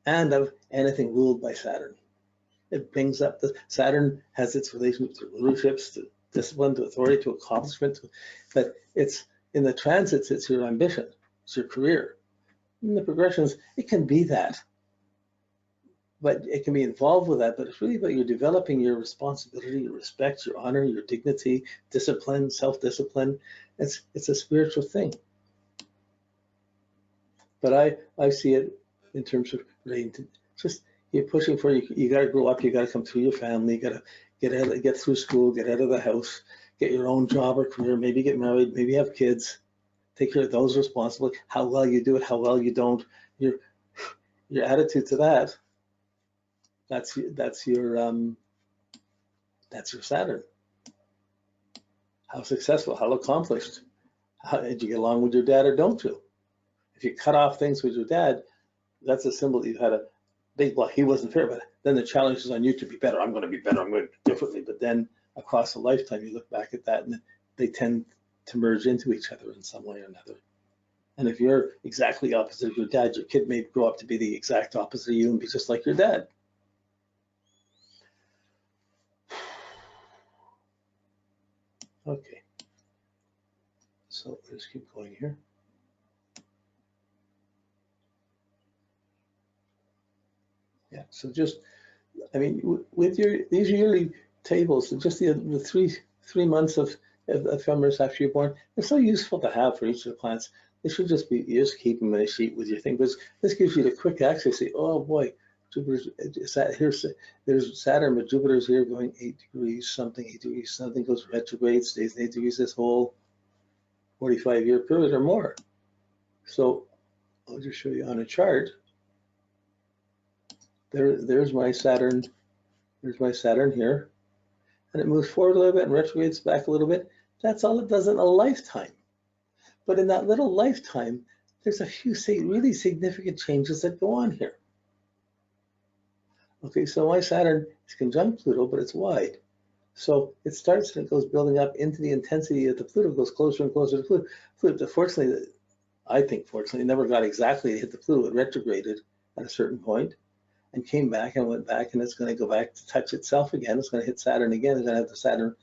and of anything ruled by Saturn. It brings up the Saturn has its relationship to rulerships, to discipline, to authority, to accomplishment, but it's in the transits, it's your ambition, it's your career. In the progressions, it can be that, but it can be involved with that, but it's really about you developing your responsibility, your respect, your honor, your dignity, discipline, self-discipline. It's a spiritual thing. But I see it in terms of relating to just you're pushing for you got to grow up, you got to come through your family, you got to get through school, get out of the house, get your own job or career, maybe get married, maybe have kids, take care of those responsible. How well you do it, how well you don't, your attitude to that. That's your Saturn. How successful, how accomplished. How did you get along with your dad or don't you? If you cut off things with your dad, that's a symbol that you've had a big, well, he wasn't fair, but then the challenge is on you to be better. I'm going to be better. I'm going to do differently. But then across a lifetime, you look back at that and they tend to merge into each other in some way or another. And if you're exactly opposite of your dad, your kid may grow up to be the exact opposite of you and be just like your dad. Okay. So let's keep going here. Yeah, so just, I mean, with these yearly tables, just the three months of ephemeris after you're born, they're so useful to have for each of the planets. They should just be, you just keep them in a sheet with your thing. Because this gives you the quick access. See, oh boy, Jupiter's, there's Saturn, but Jupiter's here going 8 degrees something, 8 degrees something, goes retrograde, stays 8 degrees this whole 45-year period or more. So I'll just show you on a chart. There's my Saturn. There's my Saturn here, and it moves forward a little bit and retrogrades back a little bit. That's all it does in a lifetime. But in that little lifetime, there's a few really significant changes that go on here. Okay, so my Saturn is conjunct Pluto, but it's wide. So it starts and it goes building up into the intensity of the Pluto, goes closer and closer to Pluto. Fortunately, I think fortunately, it never got exactly to hit the Pluto. It retrograded at a certain point and came back and went back, and it's going to go back to touch itself again. It's going to hit Saturn again. It's going to have the Saturn,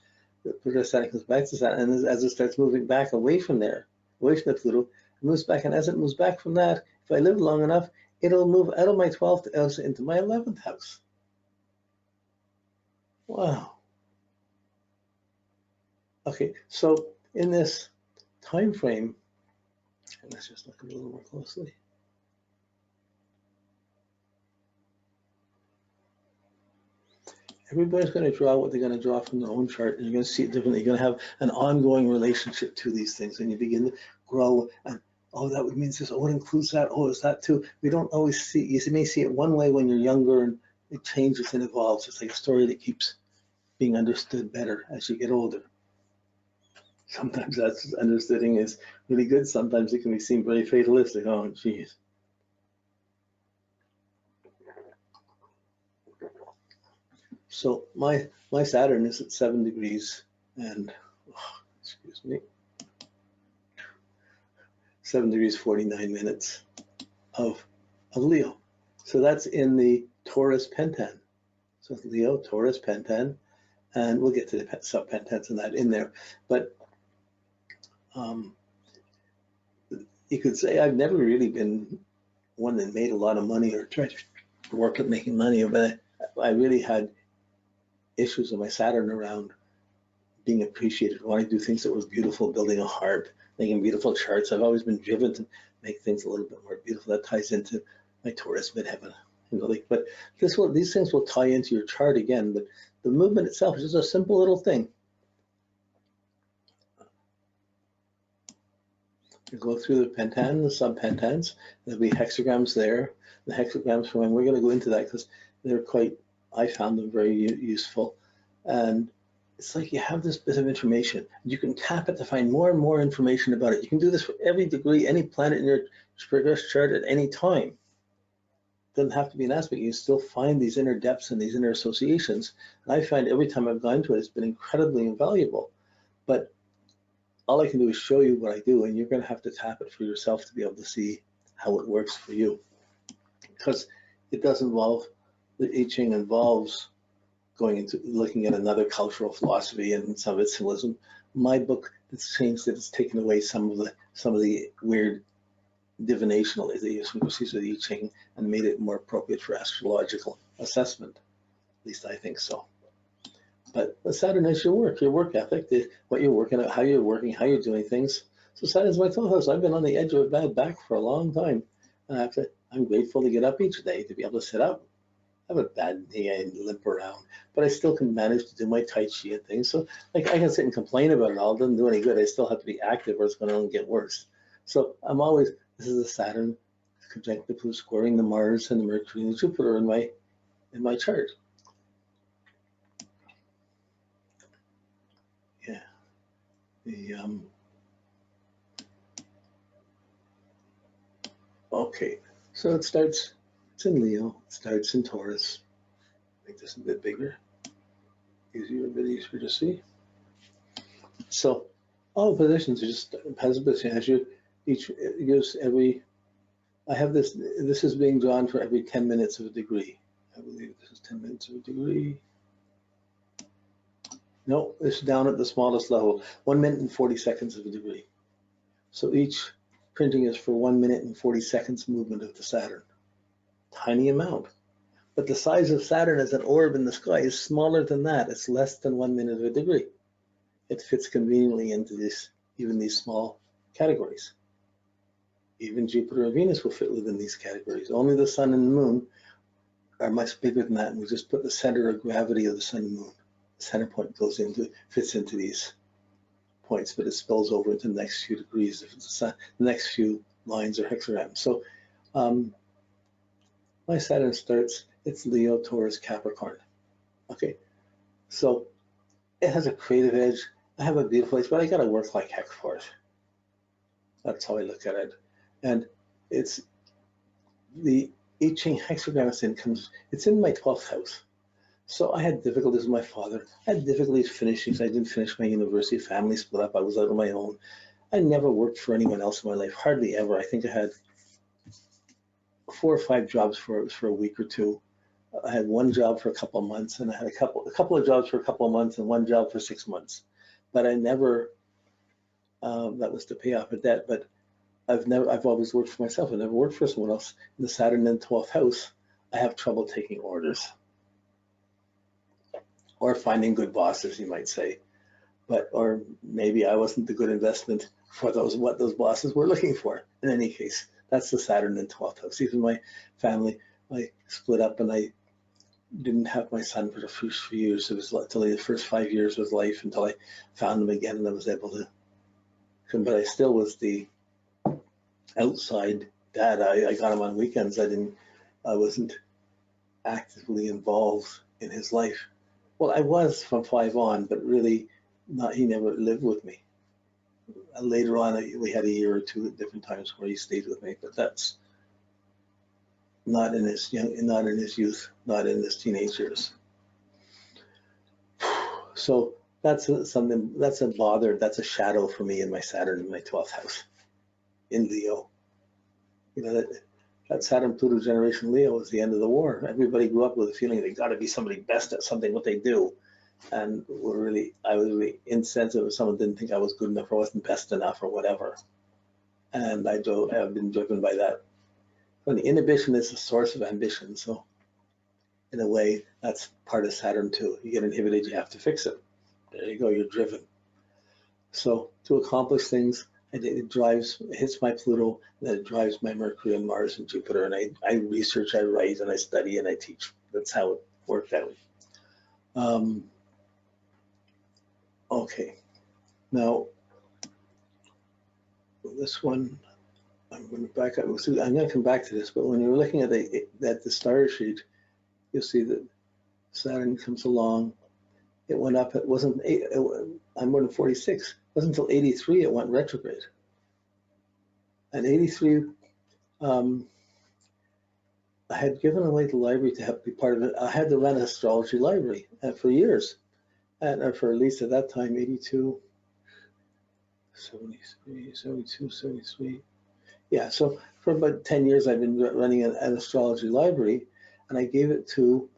the Saturn comes back to Saturn, and as it starts moving back away from there, away from the Pluto, it moves back, and as it moves back from that, if I live long enough, it'll move out of my 12th house into my 11th house. Wow. Okay, so in this time frame, and let's just look a little more closely. Everybody's going to draw what they're going to draw from their own chart, and you're going to see it differently. You're going to have an ongoing relationship to these things, and you begin to grow. And oh, that means this. Oh, it includes that. Oh, is that too? We don't always see. You may see it one way when you're younger, and it changes and evolves. It's like a story that keeps being understood better as you get older. Sometimes that understanding is really good. Sometimes it can be seen very fatalistic. Oh, geez. So my Saturn is at 7 degrees and, oh, excuse me, 7 degrees 49 minutes of Leo. So that's in the Taurus pentan. So it's Leo, Taurus pentan, and we'll get to the sub-pentans and that in there. But you could say I've never really been one that made a lot of money or tried to work at making money, but I really had issues of my Saturn around being appreciated, wanting to do things that were beautiful, building a harp, making beautiful charts. I've always been driven to make things a little bit more beautiful. That ties into my Taurus midheaven. You know, but these things will tie into your chart again. But the movement itself is just a simple little thing. You go through the pentan, the sub-pentans. There'll be hexagrams there. The hexagrams from, and we're going to go into that because they're quite, I found them very useful. And it's like you have this bit of information. You can tap it to find more and more information about it. You can do this for every degree, any planet in your progress chart at any time. It doesn't have to be an aspect. You can still find these inner depths and these inner associations. And I find every time I've gone to it, it's been incredibly invaluable. But all I can do is show you what I do, and you're going to have to tap it for yourself to be able to see how it works for you. Because it does involve, the I Ching involves going into looking at another cultural philosophy and some of its symbolism. My book, it's changed it. It's taken away some of the weird divinational idiosyncrasies of the I Ching and made it more appropriate for astrological assessment. At least I think so. But Saturn is your work ethic, what you're working at, how you're working, how you're doing things. So Saturn's my 12th house. I've been on the edge of a bad back for a long time. And I'm grateful to get up each day, to be able to sit up. I have a bad knee and limp around, but I still can manage to do my Tai Chi and things. So like I can sit and complain about it all. It doesn't do any good. I still have to be active or it's going to only get worse. So I'm always, this is a Saturn conjunct Pluto squaring the Mars and the Mercury and the Jupiter in my chart. Yeah. Okay, so it starts, it's in Leo, it starts in Taurus. Make this a bit bigger, a bit easier to see. So all the positions are just has a position. As you each gives every. I have this. This is being drawn for every 10 minutes of a degree. I believe this is 10 minutes of a degree. No, it's down at the smallest level. 1 minute and 40 seconds of a degree. So each printing is for 1 minute and 40 seconds movement of the Saturn. Tiny amount. But the size of Saturn as an orb in the sky is smaller than that. It's less than 1 minute of a degree. It fits conveniently into even these small categories. Even Jupiter and Venus will fit within these categories. Only the Sun and the Moon are much bigger than that, and we just put the center of gravity of the Sun and Moon. The center point fits into these points, but it spills over into the next few degrees if it's the next few lines or hexagrams. So my Saturn starts, it's Leo, Taurus, Capricorn. Okay, so it has a creative edge. I have a beautiful edge, but I got to work like heck for it. That's how I look at it. And it's the I Ching hexagram it's in my 12th house. So I had difficulties with my father. I had difficulties finishing, so I didn't finish my university. Family split up. I was out on my own. I never worked for anyone else in my life, hardly ever. I think I had 4 or 5 jobs for a week or two. I had one job for a couple of months, and I had a couple of jobs for a couple of months, and one job for 6 months. But I never, that was to pay off a debt. But I've always worked for myself. I never worked for someone else. In the Saturn in the 12th house, I have trouble taking orders or finding good bosses, you might say. Or maybe I wasn't the good investment for what those bosses were looking for. In any case, that's the Saturn in 12th house. Even my family, I split up and I didn't have my son for the first few years. It was until the first 5 years of his life until I found him again and I was able to. But I still was the outside dad. I got him on weekends. I wasn't actively involved in his life. Well, I was from 5 on, but really not. He never lived with me. Later on, we had a year or two at different times where he stayed with me, but that's not in his youth, not in his teenage years. So that's something. That's a bother. That's a shadow for me in my Saturn in my 12th house in Leo. You know, that Saturn-Pluto generation Leo was the end of the war. Everybody grew up with a feeling they got to be somebody best at something, what they do. And I was really insensitive if someone didn't think I was good enough or wasn't best enough or whatever. And I've been driven by that. And the inhibition is the source of ambition. So in a way, that's part of Saturn too. You get inhibited, you have to fix it. There you go, you're driven. So to accomplish things, it hits my Pluto, and then it drives my Mercury and Mars and Jupiter, and I research, I write, and I study, and I teach. That's how it worked out. Okay, now this one, I'm going to back up. I'm going to come back to this, but when you're looking at the star sheet, you'll see that Saturn comes along. It went up. It wasn't. I'm more than 46. It wasn't until 83 it went retrograde. And 83, I had given away the library to help be part of it. I had to run an astrology library for years, and for at least at that time, 82, 73, 72, 73. Yeah, so for about 10 years, I've been running an astrology library, and I gave it to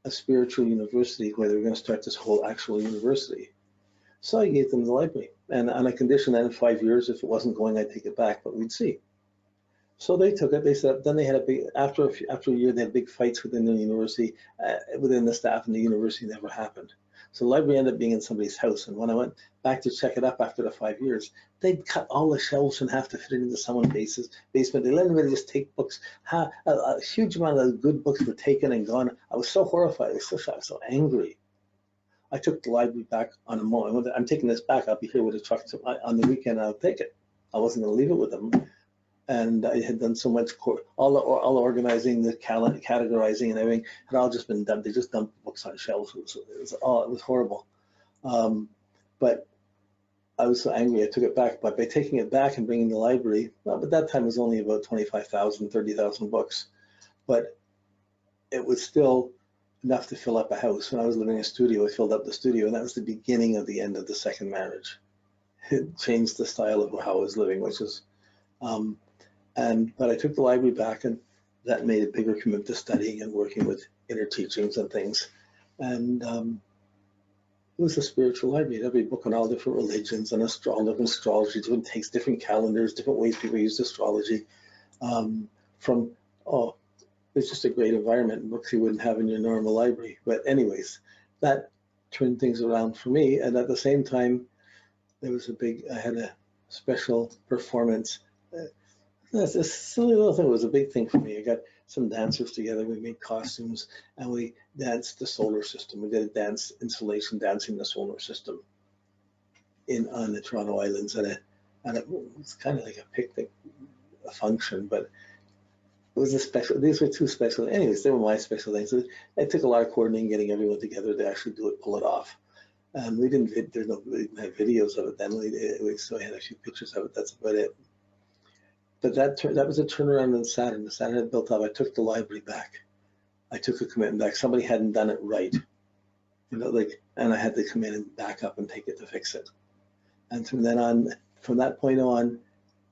a spiritual university where they were going to start this whole actual university. So I gave them the library, and on a condition that in 5 years, if it wasn't going, I'd take it back, but we'd see. So they took it. They said, then they had a big, after a year, they had big fights within the university, within the staff, and the university never happened. So the library ended up being in somebody's house. And when I went back to check it up after the 5 years, they'd cut all the shelves in half to fit it into someone's basement. They let everybody just take books. A huge amount of good books were taken and gone. I was so horrified. I was so shocked, so angry. I took the library back on a moment. I'm taking this back. I'll be here with a truck on the weekend. I'll take it. I wasn't going to leave it with them. And I had done so much, all the organizing, the categorizing and everything had all just been done. They just dumped books on shelves. It was horrible. But I was so angry, I took it back. But by taking it back and bringing the library, well, at that time it was only about 25,000, 30,000 books. But it was still enough to fill up a house. When I was living in a studio, I filled up the studio, and that was the beginning of the end of the second marriage. It changed the style of how I was living, which was, but I took the library back, and that made a bigger commitment to studying and working with inner teachings and things. And it was a spiritual library. Every book on all different religions and different astrology, different takes, different calendars, different ways people use astrology. It's just a great environment, books you wouldn't have in your normal library. But anyways, that turned things around for me. And at the same time, there was I had a special performance. This silly little thing was a big thing for me. I got some dancers together. We made costumes and we danced the solar system. We did a dance installation dancing the solar system on the Toronto Islands. And it was kind of like a picnic, a function, but it was these were two special, anyways, they were my special things. It took a lot of coordinating, getting everyone together to actually pull it off. And we didn't have videos of it then. We still had a few pictures of it. That's about it. But that was a turnaround in Saturn. The Saturn had built up. I took the library back. I took a commitment back. Somebody hadn't done it right, and I had to come in and back up and take it to fix it. And from that point on,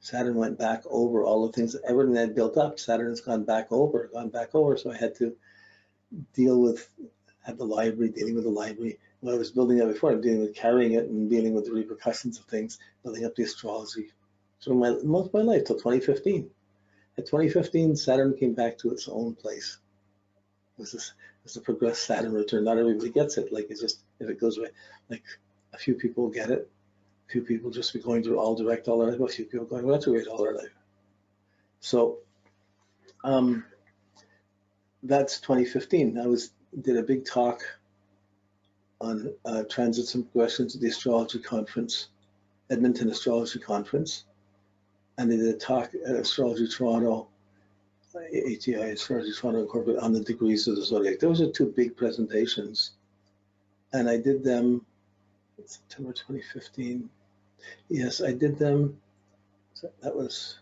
Saturn went back over all the things, everything that had built up. Saturn's gone back over. So I had to dealing with the library. When I was building it before, I'm dealing with carrying it and dealing with the repercussions of things, building up the astrology. So most of my life till 2015. At 2015, Saturn came back to its own place. It was a progressed Saturn return. Not everybody gets it. Like, it's just, if it goes away, like a few people get it. A few people just be going through all direct all their life. A few people going retrograde all their life. So that's 2015. I did a big talk on transits and progressions at the Astrology Conference, Edmonton Astrology Conference. And they did a talk at Astrology Toronto, ATI, Astrology Toronto Incorporated, on the degrees of the zodiac. Those are two big presentations. And I did them in September 2015. Yes, I did them. That was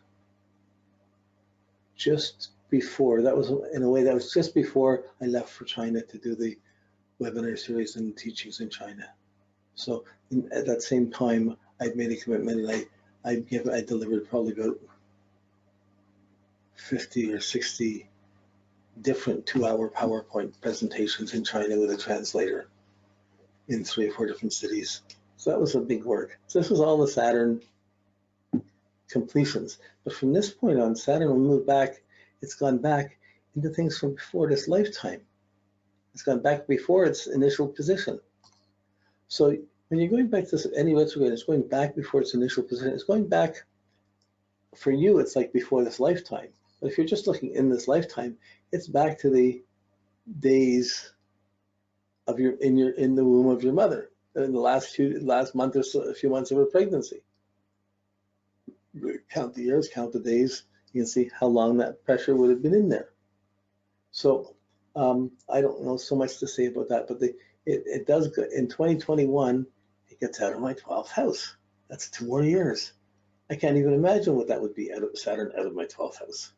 just before. That was, in a way, that was just before I left for China to do the webinar series and teachings in China. So at that same time, I'd made a commitment, and I delivered probably about 50 or 60 different 2-hour PowerPoint presentations in China with a translator in 3 or 4 different cities. So that was a big work. So this was all the Saturn completions. But from this point on, Saturn will move back. It's gone back into things from before this lifetime. It's gone back before its initial position. So when you're going back to any retrograde, it's going back before its initial position. It's going back, for you, it's like before this lifetime. But if you're just looking in this lifetime, it's back to the days of in the womb of your mother, in the last month or so, a few months of her pregnancy. Count the years, count the days. You can see how long that pressure would have been in there. So I don't know so much to say about that, but it does go in 2021. It gets out of my 12th house. That's 2 more years. I can't even imagine what that would be out of Saturn out of my 12th house.